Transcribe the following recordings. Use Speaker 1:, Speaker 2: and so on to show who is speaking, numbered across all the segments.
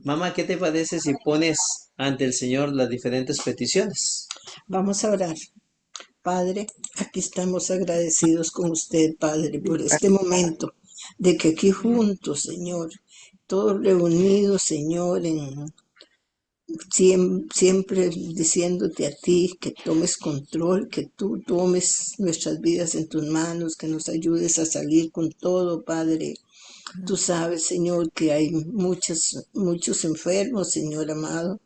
Speaker 1: Mamá, ¿qué te parece si pones ante el Señor las diferentes peticiones?
Speaker 2: Vamos a orar. Padre, aquí estamos agradecidos con usted, Padre, por este momento de que aquí juntos, Señor, todos reunidos, Señor, siempre diciéndote a ti que tomes control, que tú tomes nuestras vidas en tus manos, que nos ayudes a salir con todo, Padre. Tú sabes, Señor, que hay muchos enfermos, Señor amado.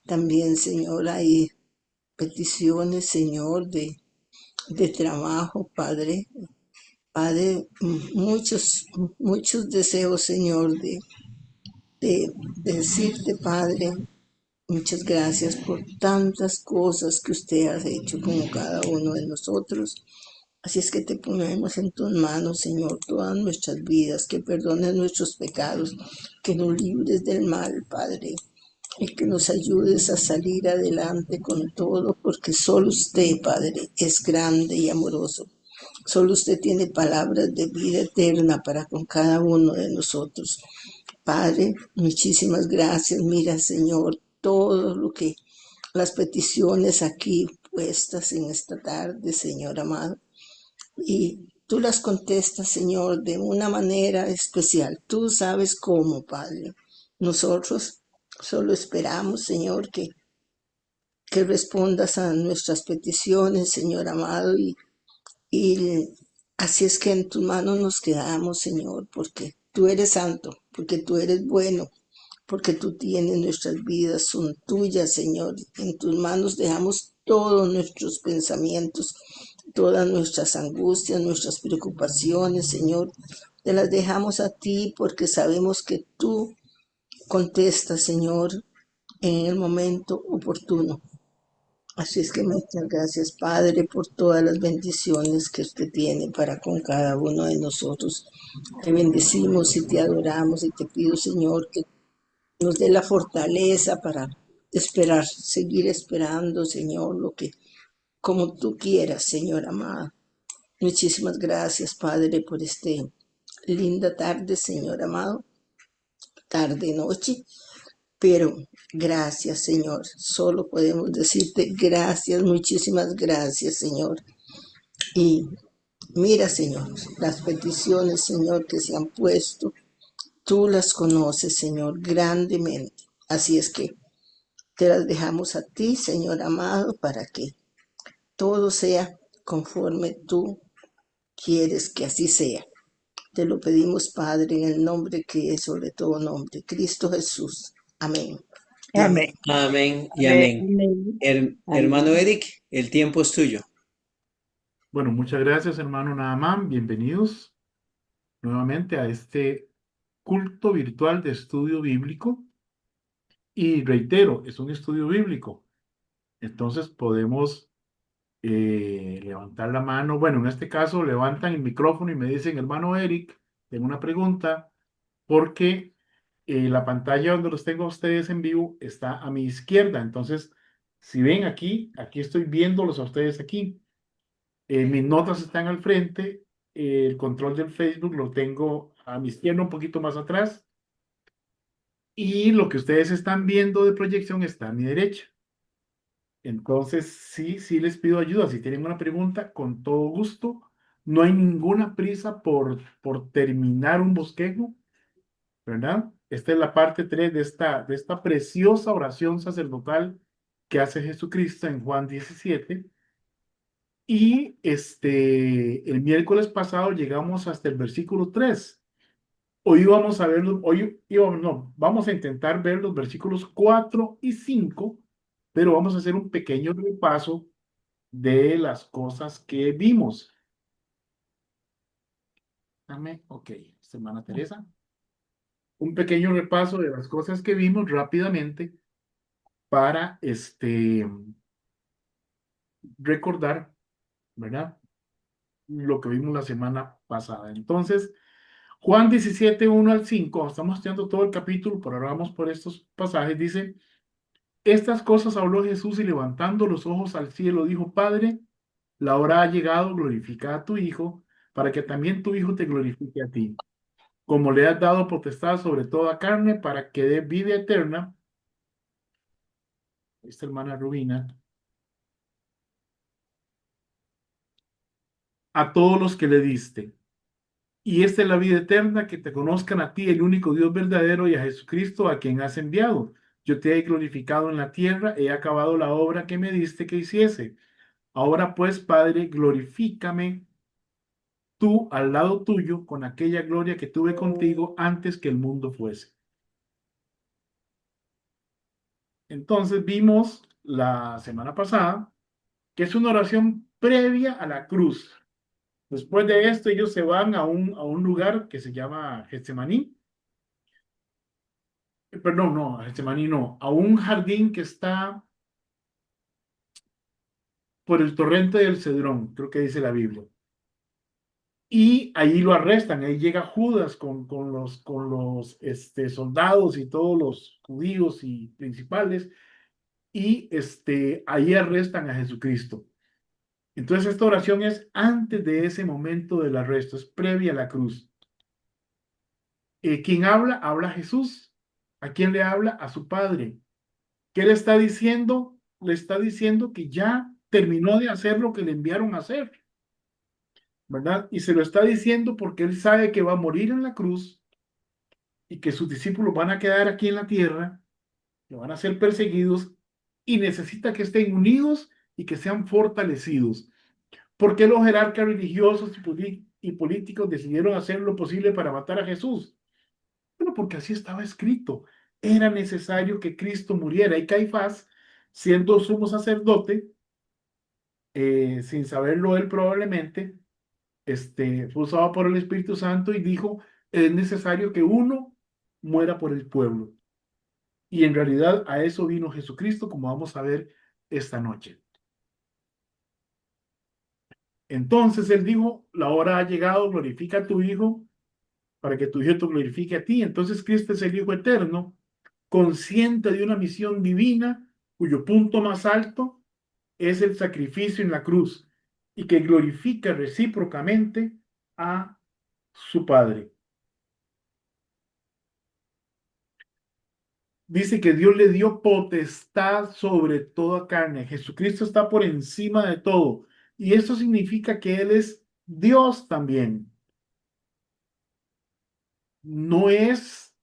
Speaker 2: También, Señor, hay peticiones, Señor, de trabajo, Padre. Padre, muchos deseos, Señor, de decirte, Padre, muchas gracias por tantas cosas que usted ha hecho con cada uno de nosotros. Así es que te ponemos en tus manos, Señor, todas nuestras vidas, que perdones nuestros pecados, que nos libres del mal, Padre, y que nos ayudes a salir adelante con todo, porque solo usted, Padre, es grande y amoroso. Solo usted tiene palabras de vida eterna para con cada uno de nosotros. Padre, muchísimas gracias. Mira, Señor, todo lo que las peticiones aquí puestas en esta tarde, Señor amado. Y tú las contestas, Señor, de una manera especial. Tú sabes cómo, Padre. Nosotros solo esperamos, Señor, que respondas a nuestras peticiones, Señor amado, y así es que en tus manos nos quedamos, Señor, porque tú eres santo, porque tú eres bueno, porque tú tienes nuestras vidas, son tuyas, Señor. En tus manos dejamos todos nuestros pensamientos, todas nuestras angustias, nuestras preocupaciones, Señor. Te las dejamos a ti porque sabemos que tú contestas, Señor, en el momento oportuno. Así es que muchas gracias, Padre, por todas las bendiciones que usted tiene para con cada uno de nosotros. Te bendecimos y te adoramos y te pido, Señor, que nos dé la fortaleza para esperar, seguir esperando, Señor, lo que como tú quieras, Señor amado. Muchísimas gracias, Padre, por este linda tarde, Señor amado, tarde, noche, pero gracias, Señor. Solo podemos decirte gracias, muchísimas gracias, Señor. Y mira, Señor, las peticiones, Señor, que se han puesto, tú las conoces, Señor, grandemente. Así es que te las dejamos a ti, Señor amado, para que todo sea conforme tú quieres que así sea. Te lo pedimos, Padre, en el nombre que es sobre todo nombre, Cristo Jesús. Amén y amén.
Speaker 3: Amén.
Speaker 1: Amén y
Speaker 3: Amén.
Speaker 1: amén.
Speaker 3: Amén.
Speaker 1: Hermano
Speaker 3: Amén.
Speaker 1: Eric, el tiempo es tuyo.
Speaker 4: Bueno, muchas gracias, hermano Naamán. Bienvenidos nuevamente a este culto virtual de estudio bíblico. Y reitero, es un estudio bíblico. Entonces podemos levantar la mano. Bueno, en este caso levantan el micrófono y me dicen, hermano Eric, tengo una pregunta, porque la pantalla donde los tengo a ustedes en vivo está a mi izquierda. Entonces, si ven aquí, aquí estoy viéndolos a ustedes aquí. Mis notas están al frente, el control del Facebook lo tengo a mi izquierda, un poquito más atrás, y lo que ustedes están viendo de proyección está a mi derecha. Entonces, sí les pido ayuda. Si tienen una pregunta, con todo gusto. No hay ninguna prisa por terminar un bosquejo, ¿verdad? Esta es la parte 3 de esta preciosa oración sacerdotal que hace Jesucristo en Juan 17. Y el miércoles pasado llegamos hasta el versículo 3. Hoy vamos a ver, no, vamos a intentar ver los versículos 4 y 5, pero vamos a hacer un pequeño repaso de las cosas que vimos. Dame, ok, hermana Teresa. Un pequeño repaso de las cosas que vimos rápidamente para recordar, ¿verdad? Lo que vimos la semana pasada. Entonces, Juan 17, 1 al 5, estamos estudiando todo el capítulo, pero ahora vamos por estos pasajes. Dice, estas cosas habló Jesús y levantando los ojos al cielo dijo, Padre, la hora ha llegado, glorifica a tu Hijo, para que también tu Hijo te glorifique a ti. como le has dado potestad sobre toda carne para que dé vida eterna, esta hermana Rubina, a todos los que le diste. Y esta es la vida eterna, que te conozcan a ti, el único Dios verdadero, y a Jesucristo, a quien has enviado. Yo te he glorificado en la tierra, he acabado la obra que me diste que hiciese. Ahora pues, Padre, glorifícame tú al lado tuyo con aquella gloria que tuve contigo antes que el mundo fuese. Entonces vimos la semana pasada que es una oración previa a la cruz. Después de esto, ellos se van a un lugar que se llama Getsemaní. Perdón, no, Getsemaní no, a un jardín que está por el torrente del Cedrón, creo que dice la Biblia. Y ahí lo arrestan, ahí llega Judas con los soldados y todos los judíos y principales, y ahí arrestan a Jesucristo. Entonces esta oración es antes de ese momento del arresto, es previa a la cruz. ¿Quién habla? Habla Jesús. ¿A quién le habla? A su Padre. ¿Qué le está diciendo? Le está diciendo que ya terminó de hacer lo que le enviaron a hacer, ¿verdad? Y se lo está diciendo porque él sabe que va a morir en la cruz y que sus discípulos van a quedar aquí en la tierra, que van a ser perseguidos y necesita que estén unidos y que sean fortalecidos. ¿Por qué los jerarcas religiosos y políticos decidieron hacer lo posible para matar a Jesús? Bueno, porque así estaba escrito. Era necesario que Cristo muriera. Y Caifás, siendo sumo sacerdote, sin saberlo él probablemente, fue usado por el Espíritu Santo y dijo, es necesario que uno muera por el pueblo. Y en realidad a eso vino Jesucristo, como vamos a ver esta noche. Entonces él dijo, la hora ha llegado, glorifica a tu Hijo, para que tu Hijo te glorifique a ti. Entonces Cristo es el Hijo eterno, consciente de una misión divina, cuyo punto más alto es el sacrificio en la cruz y que glorifica recíprocamente a su Padre. Dice que Dios le dio potestad sobre toda carne. Jesucristo está por encima de todo. Y eso significa que Él es Dios también. No es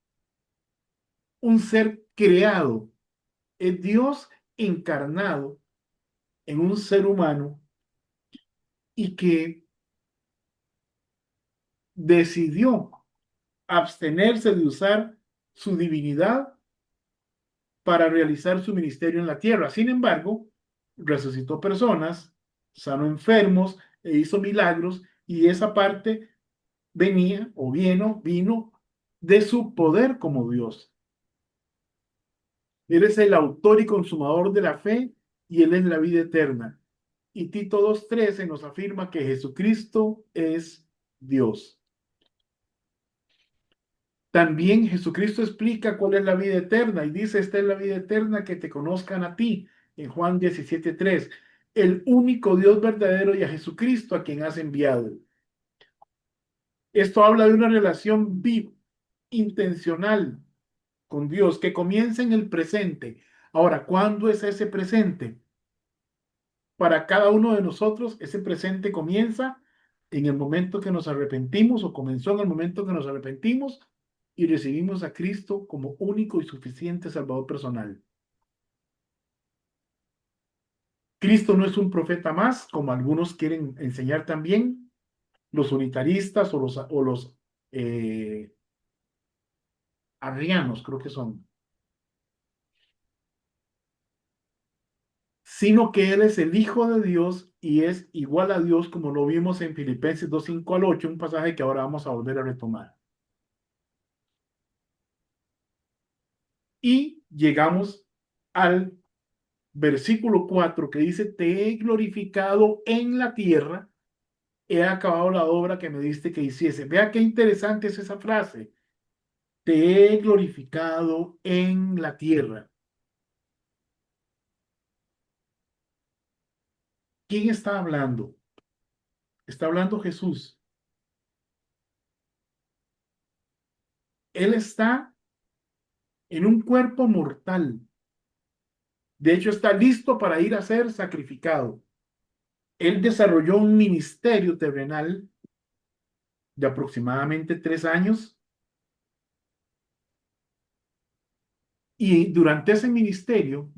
Speaker 4: un ser creado, es Dios encarnado en un ser humano y que decidió abstenerse de usar su divinidad para realizar su ministerio en la tierra. Sin embargo, resucitó personas, sanó enfermos e hizo milagros, y esa parte vino de su poder como Dios. Él es el autor y consumador de la fe y Él es la vida eterna. Y Tito 2:13 nos afirma que Jesucristo es Dios. También Jesucristo explica cuál es la vida eterna y dice, esta es la vida eterna, que te conozcan a ti, en Juan 17:3, el único Dios verdadero, y a Jesucristo a quien has enviado. Esto habla de una relación viva, intencional con Dios, que comienza en el presente. Ahora, ¿cuándo es ese presente? Para cada uno de nosotros, ese presente comienza en el momento que nos arrepentimos, o comenzó en el momento que nos arrepentimos y recibimos a Cristo como único y suficiente Salvador personal. Cristo no es un profeta más, como algunos quieren enseñar también, los unitaristas o los arrianos, creo que son. Sino que Él es el Hijo de Dios y es igual a Dios, como lo vimos en Filipenses 2:5 al 8, un pasaje que ahora vamos a volver a retomar. Y llegamos al versículo 4 que dice, te he glorificado en la tierra, he acabado la obra que me diste que hiciese. Vea qué interesante es esa frase. Te he glorificado en la tierra. ¿Quién está hablando? Está hablando Jesús. Él está en un cuerpo mortal. De hecho, está listo para ir a ser sacrificado. Él desarrolló un ministerio terrenal de aproximadamente 3 años y durante ese ministerio,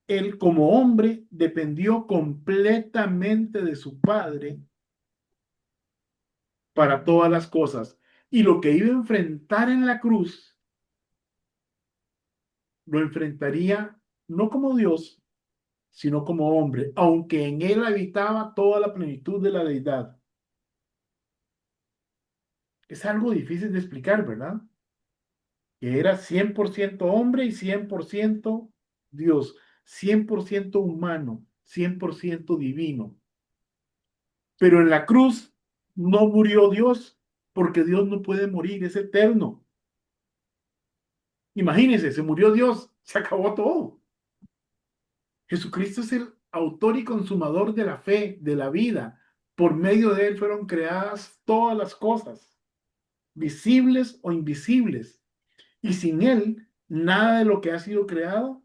Speaker 4: él como hombre dependió completamente de su padre para todas las cosas. Y lo que iba a enfrentar en la cruz, lo enfrentaría no como Dios, sino como hombre, aunque en él habitaba toda la plenitud de la deidad. Es algo difícil de explicar, ¿verdad? Que era 100% hombre y 100% Dios, 100% humano, 100% divino. Pero en la cruz no murió Dios, porque Dios no puede morir, es eterno. Imagínense, se murió Dios, se acabó todo. Jesucristo es el autor y consumador de la fe, de la vida. Por medio de él fueron creadas todas las cosas, visibles o invisibles. Y sin él, nada de lo que ha sido creado,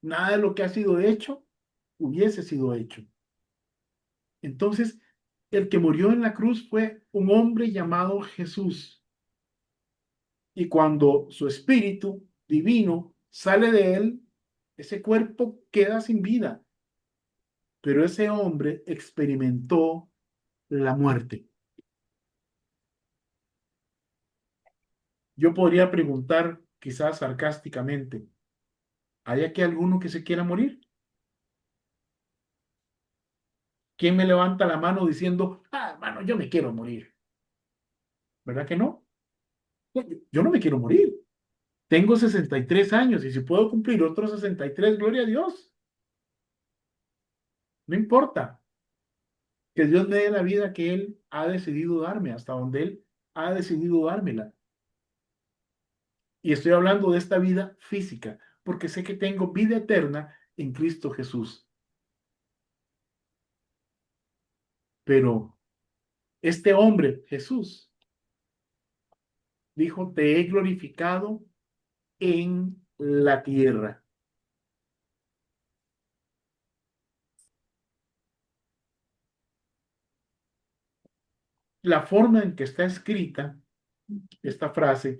Speaker 4: nada de lo que ha sido hecho, hubiese sido hecho. Entonces, el que murió en la cruz fue un hombre llamado Jesús. Y cuando su espíritu divino sale de él, ese cuerpo queda sin vida. Pero ese hombre experimentó la muerte. Yo podría preguntar, quizás sarcásticamente, ¿hay aquí alguno que se quiera morir? ¿Quién me levanta la mano diciendo, hermano, yo me quiero morir? ¿Verdad que no? Yo no me quiero morir. Tengo 63 años y si puedo cumplir otros 63, gloria a Dios. No importa que Dios me dé la vida que Él ha decidido darme, hasta donde Él ha decidido dármela. Y estoy hablando de esta vida física, porque sé que tengo vida eterna en Cristo Jesús. Pero este hombre, Jesús, dijo, te he glorificado en la tierra. La forma en que está escrita esta frase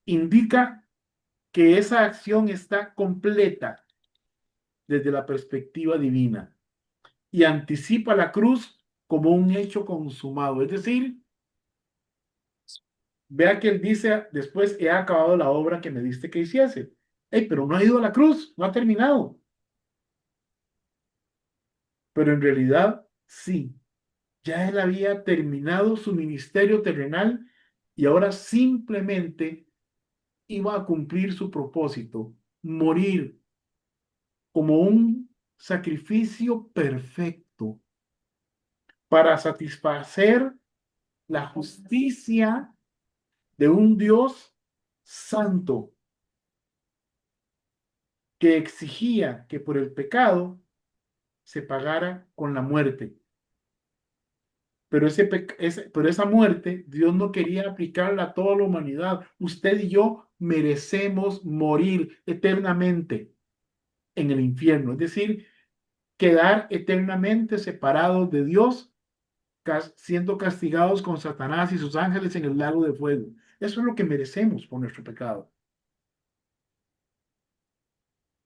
Speaker 4: indica que esa acción está completa desde la perspectiva divina y anticipa la cruz como un hecho consumado. Es decir, vea que él dice después, he acabado la obra que me diste que hiciese. Hey, pero no ha ido a la cruz, no ha terminado. Pero en realidad, sí, ya él había terminado su ministerio terrenal y ahora simplemente iba a cumplir su propósito, morir como un sacrificio perfecto para satisfacer la justicia de un Dios santo que exigía que por el pecado se pagara con la muerte. Pero, pero esa muerte Dios no quería aplicarla a toda la humanidad. Usted y yo merecemos morir eternamente en el infierno, es decir, quedar eternamente separados de Dios, siendo castigados con Satanás y sus ángeles en el lago de fuego. Eso es lo que merecemos por nuestro pecado.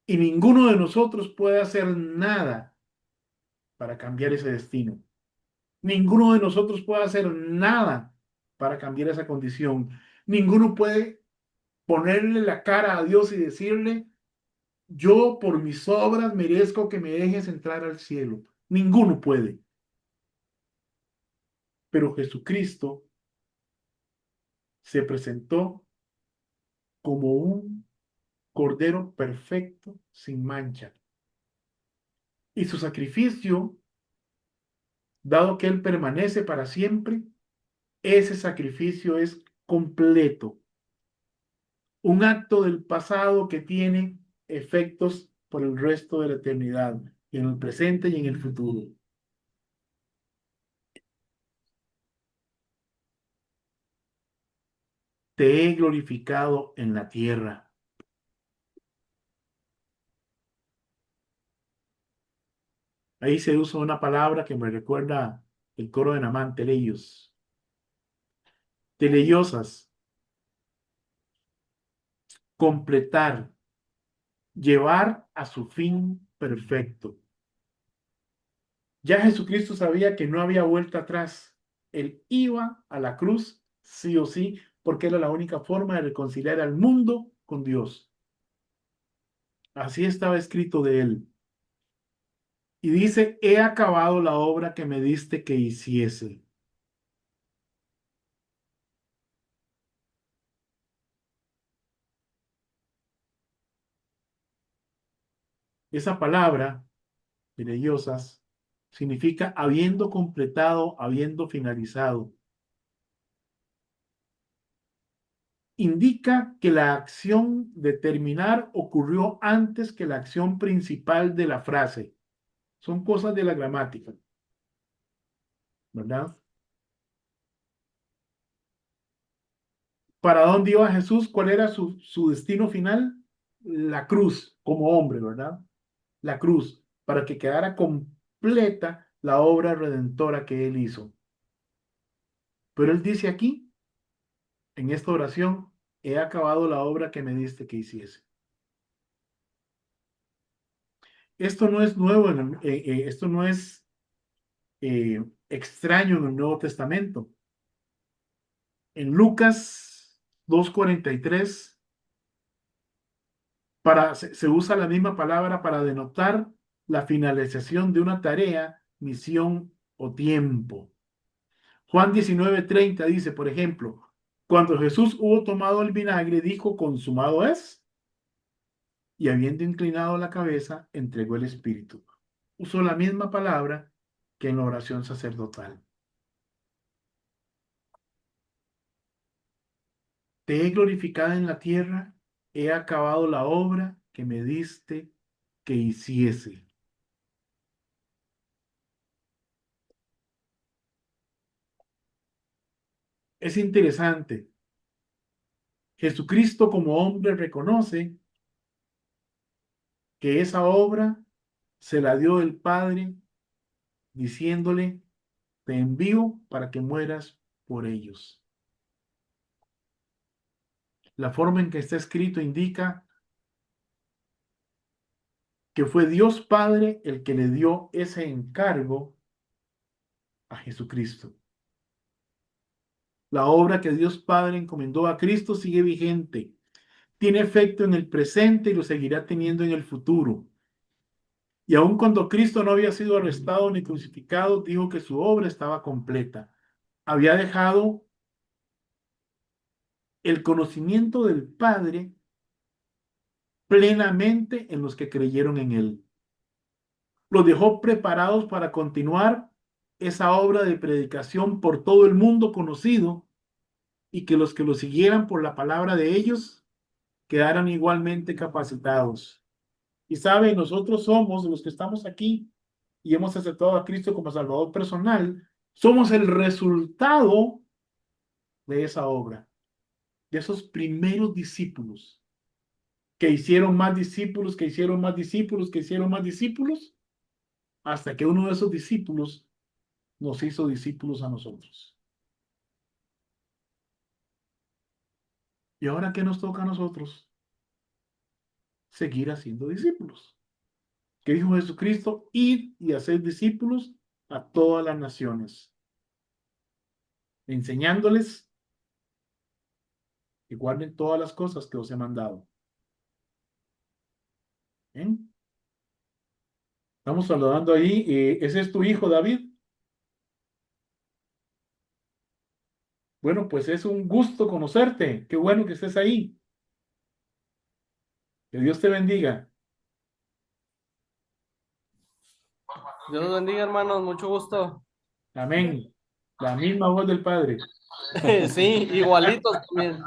Speaker 4: Y ninguno de nosotros puede hacer nada para cambiar ese destino. Ninguno de nosotros puede hacer nada para cambiar esa condición. Ninguno puede ponerle la cara a Dios y decirle, yo por mis obras merezco que me dejes entrar al cielo. Ninguno puede. Pero Jesucristo se presentó como un cordero perfecto, sin mancha. Y su sacrificio, dado que Él permanece para siempre, ese sacrificio es completo. Un acto del pasado que tiene efectos por el resto de la eternidad, en el presente y en el futuro. te he glorificado en la tierra. Ahí se usa una palabra que me recuerda el coro de Naamán, teleios. Teleiosas, completar, llevar a su fin perfecto. Ya Jesucristo sabía que no había vuelta atrás. Él iba a la cruz sí o sí, porque era la única forma de reconciliar al mundo con Dios. Así estaba escrito de él. Y dice, he acabado la obra que me diste que hiciese. Esa palabra, teleiosas, significa habiendo completado, habiendo finalizado. Indica que la acción de terminar ocurrió antes que la acción principal de la frase. Son cosas de la gramática, ¿verdad? ¿Para dónde iba Jesús? ¿Cuál era su destino final? La cruz, como hombre, ¿verdad? La cruz, para que quedara completa la obra redentora que él hizo. Pero él dice aquí, en esta oración, he acabado la obra que me diste que hiciese. Esto no es nuevo, esto no es extraño en el Nuevo Testamento. En Lucas 2:43 se usa la misma palabra para denotar la finalización de una tarea, misión o tiempo. Juan 19:30 dice, por ejemplo, cuando Jesús hubo tomado el vinagre, dijo, consumado es, y habiendo inclinado la cabeza, entregó el espíritu. Usó la misma palabra que en la oración sacerdotal. Te he glorificado en la tierra, he acabado la obra que me diste que hiciese. Es interesante. Jesucristo como hombre reconoce que esa obra se la dio el Padre diciéndole, te envío para que mueras por ellos. La forma en que está escrito indica que fue Dios Padre el que le dio ese encargo a Jesucristo. La obra que Dios Padre encomendó a Cristo sigue vigente, tiene efecto en el presente y lo seguirá teniendo en el futuro. Y aun cuando Cristo no había sido arrestado ni crucificado, dijo que su obra estaba completa. Había dejado el conocimiento del Padre plenamente en los que creyeron en Él. Los dejó preparados para continuar esa obra de predicación por todo el mundo conocido y que los que lo siguieran por la palabra de ellos quedaran igualmente capacitados. Y sabe, nosotros somos los que estamos aquí y hemos aceptado a Cristo como Salvador personal, somos el resultado de esa obra, de esos primeros discípulos que hicieron más discípulos, que hicieron más discípulos, que hicieron más discípulos, hasta que uno de esos discípulos nos hizo discípulos a nosotros. ¿Y ahora qué nos toca a nosotros? Seguir haciendo discípulos. ¿Qué dijo Jesucristo? Ir y hacer discípulos a todas las naciones, enseñándoles que guarden todas las cosas que os he mandado. ¿Bien? Estamos saludando ahí. ¿Ese es tu hijo, David? Bueno, pues es un gusto conocerte. Qué bueno que estés ahí. Que Dios te bendiga.
Speaker 3: Dios los bendiga, hermanos, mucho gusto.
Speaker 4: Amén. La misma voz del Padre.
Speaker 3: Sí, igualitos también.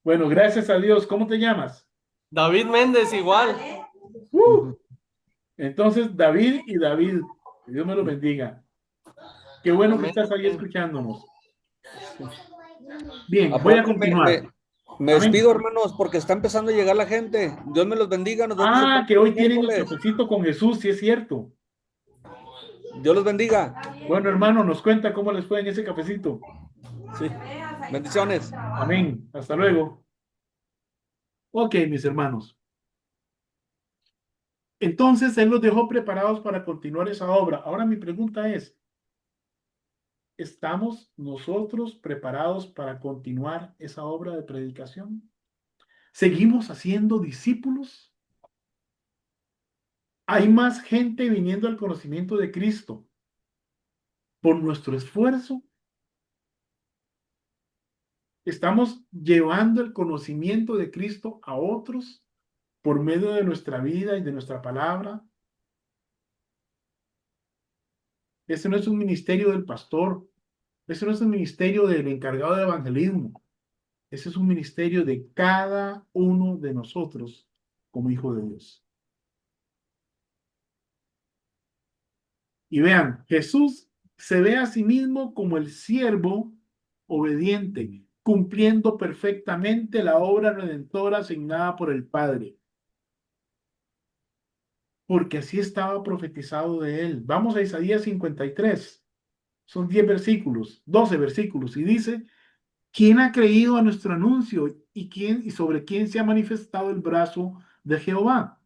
Speaker 4: Bueno, gracias a Dios. ¿Cómo te llamas?
Speaker 3: David Méndez, igual.
Speaker 4: Entonces, David y David. Que Dios me lo bendiga. Qué bueno que
Speaker 3: Amén.
Speaker 4: estás ahí escuchándonos. Bien, voy a
Speaker 3: Aparte,
Speaker 4: continuar.
Speaker 3: me
Speaker 4: Amén.
Speaker 3: despido, hermanos, porque está empezando a llegar la gente. Dios me los bendiga. Nos vemos el
Speaker 4: Ah, que
Speaker 3: próximo
Speaker 4: hoy tienen el
Speaker 3: miércoles.
Speaker 4: cafecito con Jesús, sí es cierto.
Speaker 3: Dios los bendiga.
Speaker 4: Bueno, hermano, nos cuenta cómo les fue en ese cafecito.
Speaker 3: Sí. Bendiciones.
Speaker 4: Amén. Hasta luego. Ok, mis hermanos. Entonces Él los dejó preparados para continuar esa obra. Ahora mi pregunta es, ¿estamos nosotros preparados para continuar esa obra de predicación? ¿Seguimos haciendo discípulos? ¿Hay más gente viniendo al conocimiento de Cristo por nuestro esfuerzo? ¿Estamos llevando el conocimiento de Cristo a otros por medio de nuestra vida y de nuestra palabra? Ese no es un ministerio del pastor, ese no es un ministerio del encargado de evangelismo, ese es un ministerio de cada uno de nosotros como hijo de Dios. Y vean, Jesús se ve a sí mismo como el siervo obediente, cumpliendo perfectamente la obra redentora asignada por el Padre, porque así estaba profetizado de él. Vamos a Isaías 53, son 10 versículos, 12 versículos, y dice: ¿Quién ha creído a nuestro anuncio y sobre quién se ha manifestado el brazo de Jehová?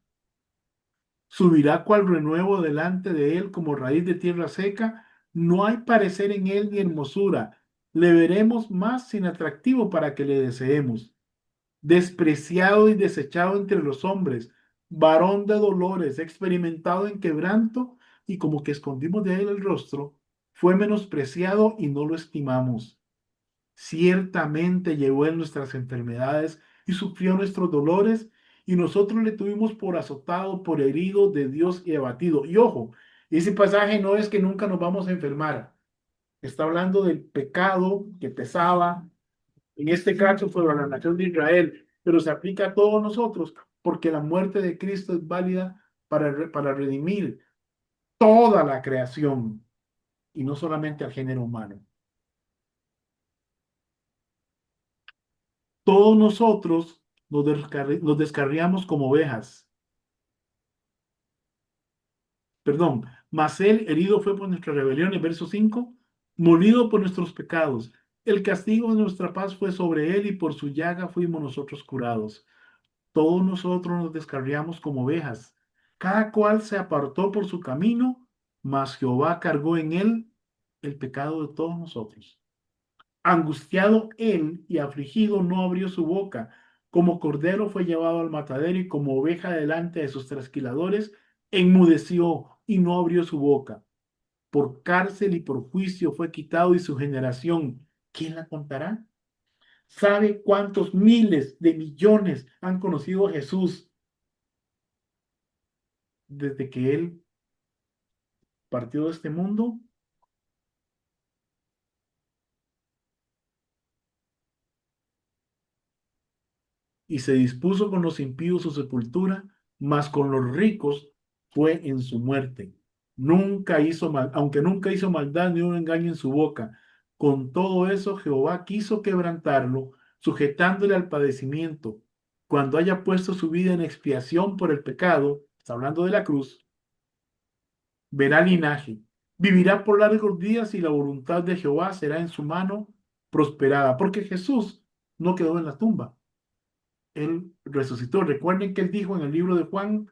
Speaker 4: Subirá cual renuevo delante de él como raíz de tierra seca. No hay parecer en él ni hermosura. Le veremos más sin atractivo para que le deseemos. Despreciado y desechado entre los hombres, varón de dolores, experimentado en quebranto, y como que escondimos de él el rostro, fue menospreciado y no lo estimamos. Ciertamente llevó él nuestras enfermedades y sufrió nuestros dolores, y nosotros le tuvimos por azotado, por herido de Dios y abatido. Y ojo, ese pasaje no es que nunca nos vamos a enfermar. Está hablando del pecado que pesaba, en este caso sobre la nación de Israel, pero se aplica a todos nosotros, porque la muerte de Cristo es válida para redimir toda la creación y no solamente al género humano. Todos nosotros nos descarriamos como ovejas. Perdón, mas él herido fue por nuestras rebeliones, verso 5, molido por nuestros pecados. El castigo de nuestra paz fue sobre él y por su llaga fuimos nosotros curados. Todos nosotros nos descarriamos como ovejas. Cada cual se apartó por su camino, mas Jehová cargó en él el pecado de todos nosotros. Angustiado él y afligido no abrió su boca. Como cordero fue llevado al matadero y como oveja delante de sus trasquiladores, enmudeció y no abrió su boca. Por cárcel y por juicio fue quitado y su generación, ¿quién la contará? ¿Sabe cuántos miles de millones han conocido a Jesús desde que él partió de este mundo? Y se dispuso con los impíos su sepultura, mas con los ricos fue en su muerte. Nunca hizo mal, aunque nunca hizo maldad ni un engaño en su boca. Con todo eso Jehová quiso quebrantarlo, sujetándole al padecimiento. Cuando haya puesto su vida en expiación por el pecado, está hablando de la cruz, verá linaje, vivirá por largos días y la voluntad de Jehová será en su mano prosperada, porque Jesús no quedó en la tumba. Él resucitó. Recuerden que él dijo en el libro de Juan: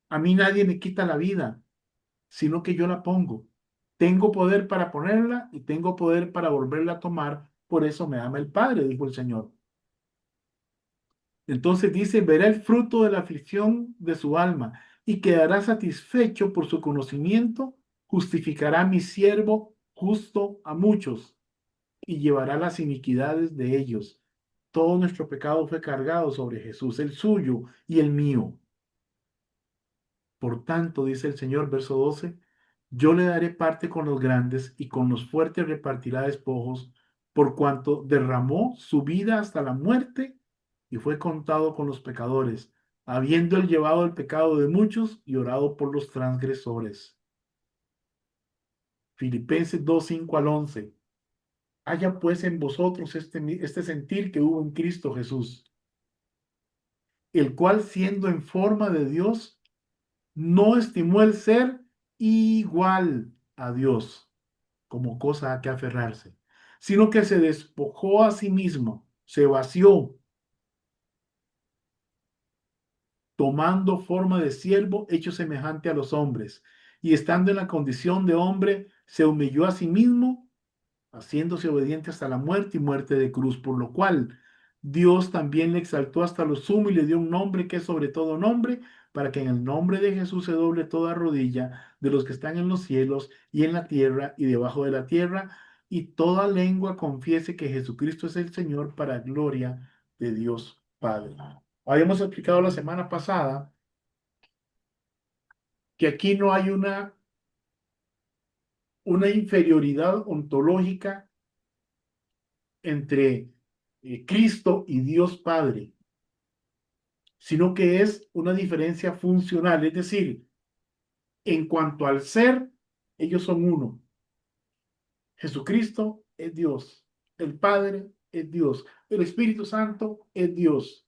Speaker 4: a mí nadie me quita la vida, sino que yo la pongo. Tengo poder para ponerla y tengo poder para volverla a tomar. Por eso me ama el Padre, dijo el Señor. Entonces dice: verá el fruto de la aflicción de su alma y quedará satisfecho por su conocimiento. Justificará a mi siervo justo a muchos y llevará las iniquidades de ellos. Todo nuestro pecado fue cargado sobre Jesús, el suyo y el mío. Por tanto, dice el Señor, verso 12, yo le daré parte con los grandes y con los fuertes repartirá despojos, por cuanto derramó su vida hasta la muerte y fue contado con los pecadores, habiendo él llevado el pecado de muchos y orado por los transgresores. Filipenses 2, 5 al 11. Haya pues en vosotros este sentir que hubo en Cristo Jesús, el cual siendo en forma de Dios, no estimó el ser igual a Dios como cosa a que aferrarse, sino que se despojó a sí mismo, se vació, tomando forma de siervo, hecho semejante a los hombres, y estando en la condición de hombre, se humilló a sí mismo, haciéndose obediente hasta la muerte y muerte de cruz, por lo cual Dios también le exaltó hasta lo sumo y le dio un nombre que es sobre todo nombre, para que en el nombre de Jesús se doble toda rodilla de los que están en los cielos y en la tierra y debajo de la tierra, y toda lengua confiese que Jesucristo es el Señor, para gloria de Dios Padre. Habíamos explicado la semana pasada que aquí no hay una inferioridad ontológica entre Cristo y Dios Padre, sino que es una diferencia funcional, es decir, en cuanto al ser, ellos son uno. Jesucristo es Dios, el Padre es Dios, el Espíritu Santo es Dios.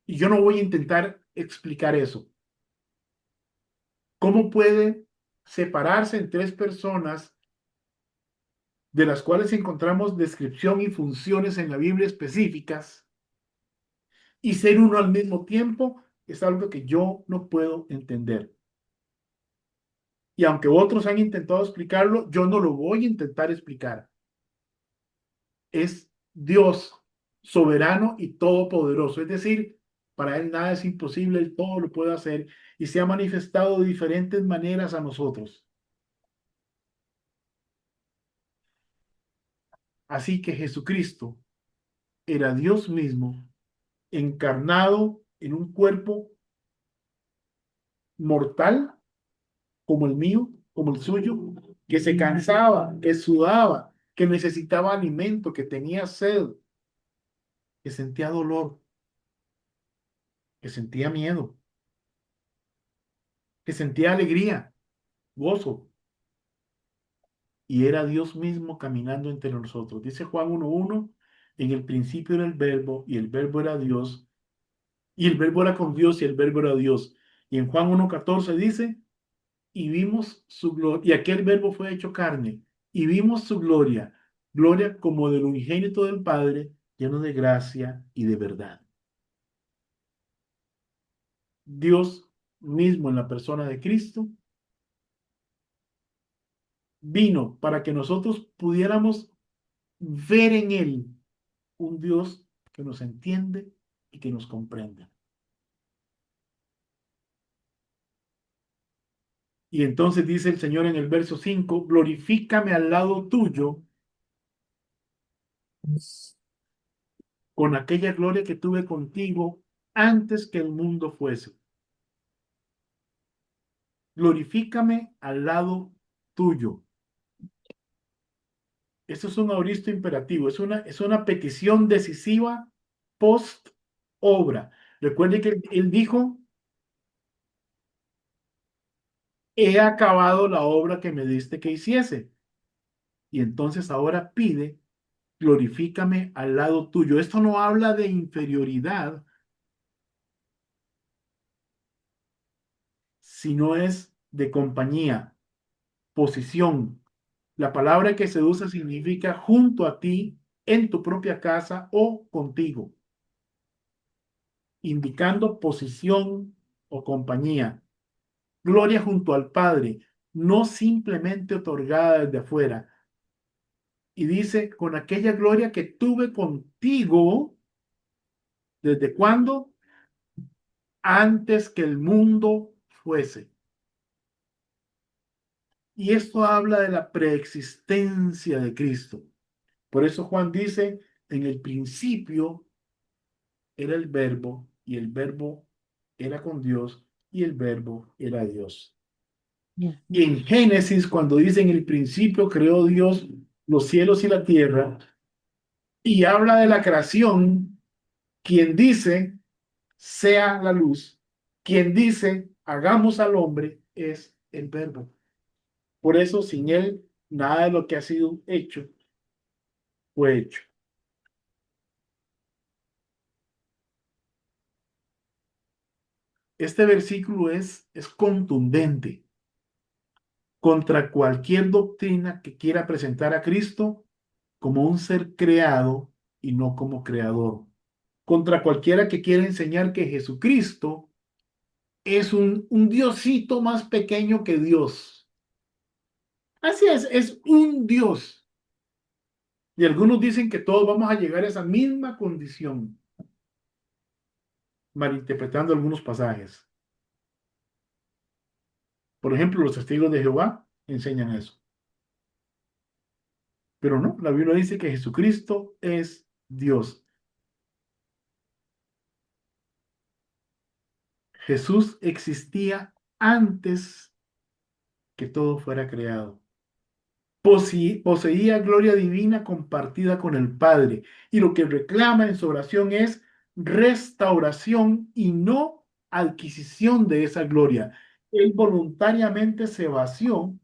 Speaker 4: Y yo no voy a intentar explicar eso. ¿Cómo puede separarse en tres personas de las cuales encontramos descripción y funciones en la Biblia específicas y ser uno al mismo tiempo? Es algo que yo no puedo entender. Y aunque otros han intentado explicarlo, yo no lo voy a intentar explicar. Es Dios soberano y todopoderoso. Es decir, para Él nada es imposible, Él todo lo puede hacer y se ha manifestado de diferentes maneras a nosotros. Así que Jesucristo era Dios mismo encarnado en un cuerpo mortal como el mío, como el suyo, que se cansaba, que sudaba, que necesitaba alimento, que tenía sed, que sentía dolor, que sentía miedo, que sentía alegría, gozo, y era Dios mismo caminando entre nosotros. Dice Juan 1:1, en el principio era el verbo, y el verbo era Dios, y el verbo era con Dios, y el verbo era Dios. Y en Juan 1:14 dice, y vimos su gloria, y aquel verbo fue hecho carne, y vimos su gloria, gloria como del unigénito del Padre, lleno de gracia y de verdad. Dios mismo en la persona de Cristo vino para que nosotros pudiéramos ver en Él un Dios que nos entiende y que nos comprende. Y entonces dice el Señor en el verso 5, glorifícame al lado tuyo con aquella gloria que tuve contigo antes que el mundo fuese. Glorifícame al lado tuyo. Esto es un auristo imperativo, es una petición decisiva post obra. Recuerde que él dijo, he acabado la obra que me diste que hiciese. Y entonces ahora pide, glorifícame al lado tuyo. Esto no habla de inferioridad, sino es de compañía, posición. La palabra que se usa significa junto a ti, en tu propia casa o contigo, indicando posición o compañía. Gloria junto al Padre, no simplemente otorgada desde afuera. Y dice, con aquella gloria que tuve contigo, ¿desde cuándo? Antes que el mundo fuese. Y esto habla de la preexistencia de Cristo. Por eso Juan dice, en el principio era el verbo, y el verbo era con Dios, y el verbo era Dios. Y en Génesis, cuando dice en el principio creó Dios los cielos y la tierra, y habla de la creación, quien dice, sea la luz, quien dice, hagamos al hombre, es el verbo. Por eso, sin él, nada de lo que ha sido hecho fue hecho. Este versículo es contundente contra cualquier doctrina que quiera presentar a Cristo como un ser creado y no como creador. Contra cualquiera que quiera enseñar que Jesucristo es un diosito más pequeño que Dios. Así es un Dios. Y algunos dicen que todos vamos a llegar a esa misma condición, malinterpretando algunos pasajes. Por ejemplo, los testigos de Jehová enseñan eso. Pero no, la Biblia dice que Jesucristo es Dios. Jesús existía antes que todo fuera creado. Poseía gloria divina compartida con el Padre. Y lo que reclama en su oración es restauración y no adquisición de esa gloria. Él voluntariamente se vació.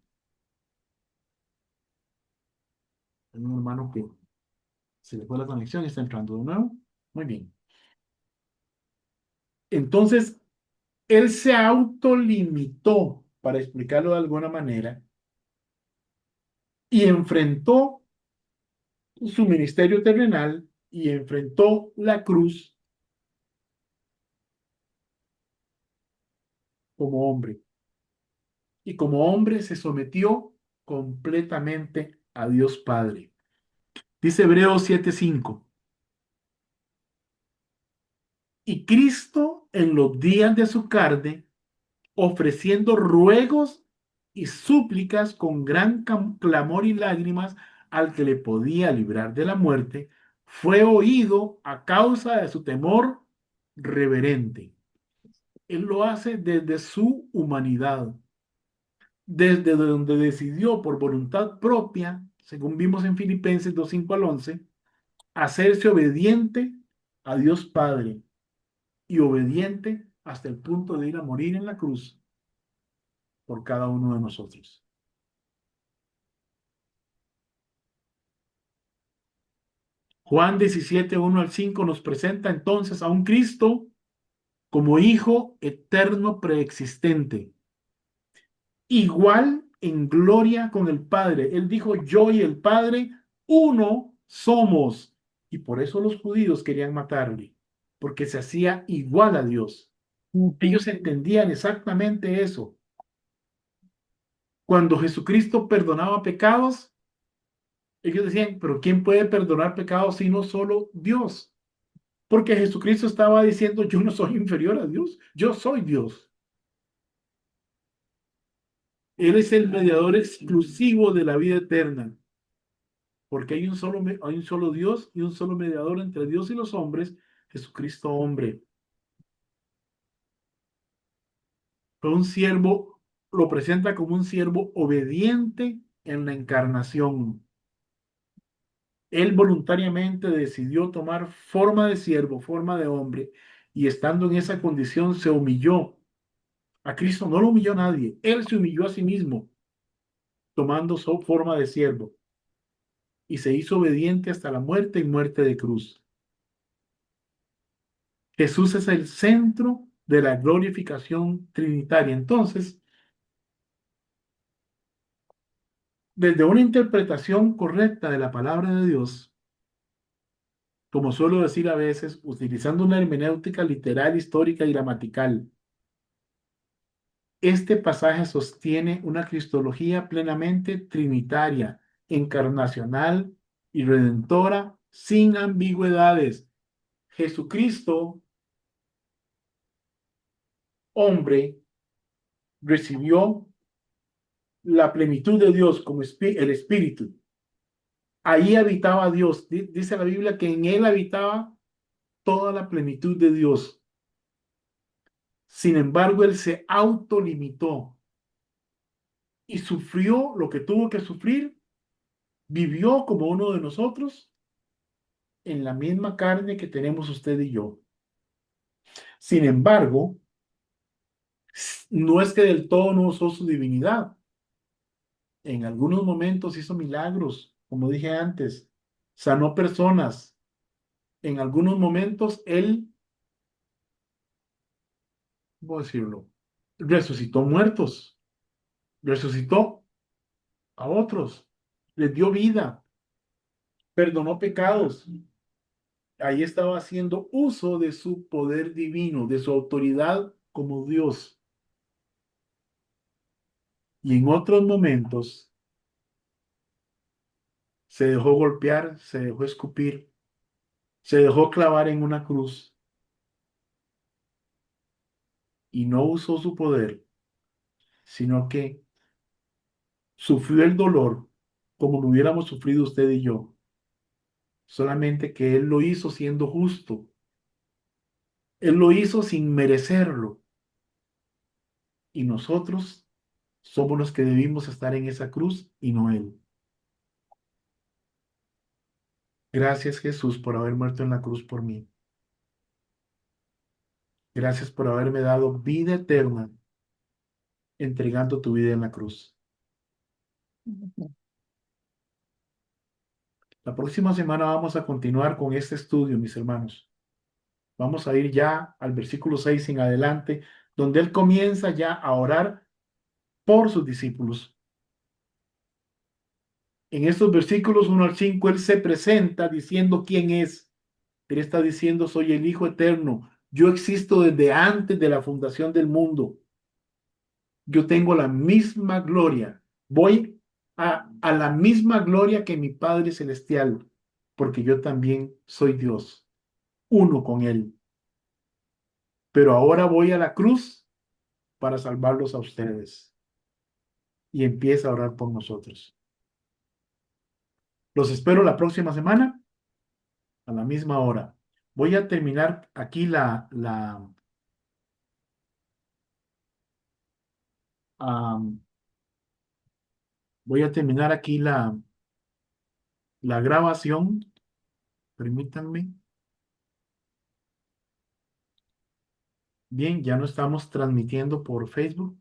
Speaker 4: Hay un hermano que se le fue la conexión y está entrando de nuevo. Muy bien. Entonces, él se autolimitó, para explicarlo de alguna manera, y enfrentó su ministerio terrenal y enfrentó la cruz como hombre. Y como hombre se sometió completamente a Dios Padre. Dice Hebreos 7:5. Y Cristo en los días de su carne, ofreciendo ruegos y súplicas con gran clamor y lágrimas al que le podía librar de la muerte, fue oído a causa de su temor reverente. Él lo hace desde su humanidad, desde donde decidió por voluntad propia, según vimos en Filipenses 2:5 al 11, hacerse obediente a Dios Padre y obediente hasta el punto de ir a morir en la cruz por cada uno de nosotros. Juan 17, 1 al 5 nos presenta entonces a un Cristo como Hijo eterno preexistente, igual en gloria con el Padre. Él dijo, yo y el Padre, uno somos. Y por eso los judíos querían matarle, porque se hacía igual a Dios. Ellos entendían exactamente eso. Cuando Jesucristo perdonaba pecados, ellos decían, pero ¿quién puede perdonar pecados sino solo Dios? Porque Jesucristo estaba diciendo, yo no soy inferior a Dios, yo soy Dios. Él es el mediador exclusivo de la vida eterna. Porque hay un solo Dios y un solo mediador entre Dios y los hombres, Jesucristo hombre. Fue un siervo, lo presenta como un siervo obediente en la encarnación. Él voluntariamente decidió tomar forma de siervo, forma de hombre, y estando en esa condición se humilló. A Cristo no lo humilló nadie, él se humilló a sí mismo, tomando su forma de siervo, y se hizo obediente hasta la muerte y muerte de cruz. Jesús es el centro de la glorificación trinitaria. Entonces, desde una interpretación correcta de la palabra de Dios, como suelo decir a veces, utilizando una hermenéutica literal, histórica y gramatical, este pasaje sostiene una cristología plenamente trinitaria, encarnacional y redentora, sin ambigüedades. Jesucristo, hombre, recibió la plenitud de Dios como el Espíritu. Ahí habitaba Dios. Dice la Biblia que en él habitaba toda la plenitud de Dios. Sin embargo, él se autolimitó y sufrió lo que tuvo que sufrir, vivió como uno de nosotros en la misma carne que tenemos usted y yo. Sin embargo, no es que del todo no usó su divinidad. En algunos momentos hizo milagros, como dije antes, sanó personas. En algunos momentos Él, ¿cómo decirlo? Resucitó muertos, resucitó a otros, les dio vida, perdonó pecados. Ahí estaba haciendo uso de su poder divino, de su autoridad como Dios. Y en otros momentos se dejó golpear, se dejó escupir, se dejó clavar en una cruz y no usó su poder, sino que sufrió el dolor como lo hubiéramos sufrido usted y yo. Solamente que Él lo hizo siendo justo. Él lo hizo sin merecerlo. Y nosotros somos los que debimos estar en esa cruz y no Él. Gracias, Jesús, por haber muerto en la cruz por mí. Gracias por haberme dado vida eterna entregando tu vida en la cruz. La próxima semana vamos a continuar con este estudio, mis hermanos. Vamos a ir ya al versículo 6 en adelante, donde Él comienza ya a orar por sus discípulos. En estos versículos 1 al 5, Él se presenta diciendo quién es. Él está diciendo, soy el Hijo Eterno. Yo existo desde antes de la fundación del mundo. Yo tengo la misma gloria. Voy a la misma gloria que mi Padre Celestial, porque yo también soy Dios, uno con Él. Pero ahora voy a la cruz para salvarlos a ustedes. Y empieza a orar por nosotros. Los espero la próxima semana a la misma hora. Voy a terminar aquí am, voy a terminar aquí la grabación. Permítanme. Bien, ya no estamos transmitiendo por Facebook.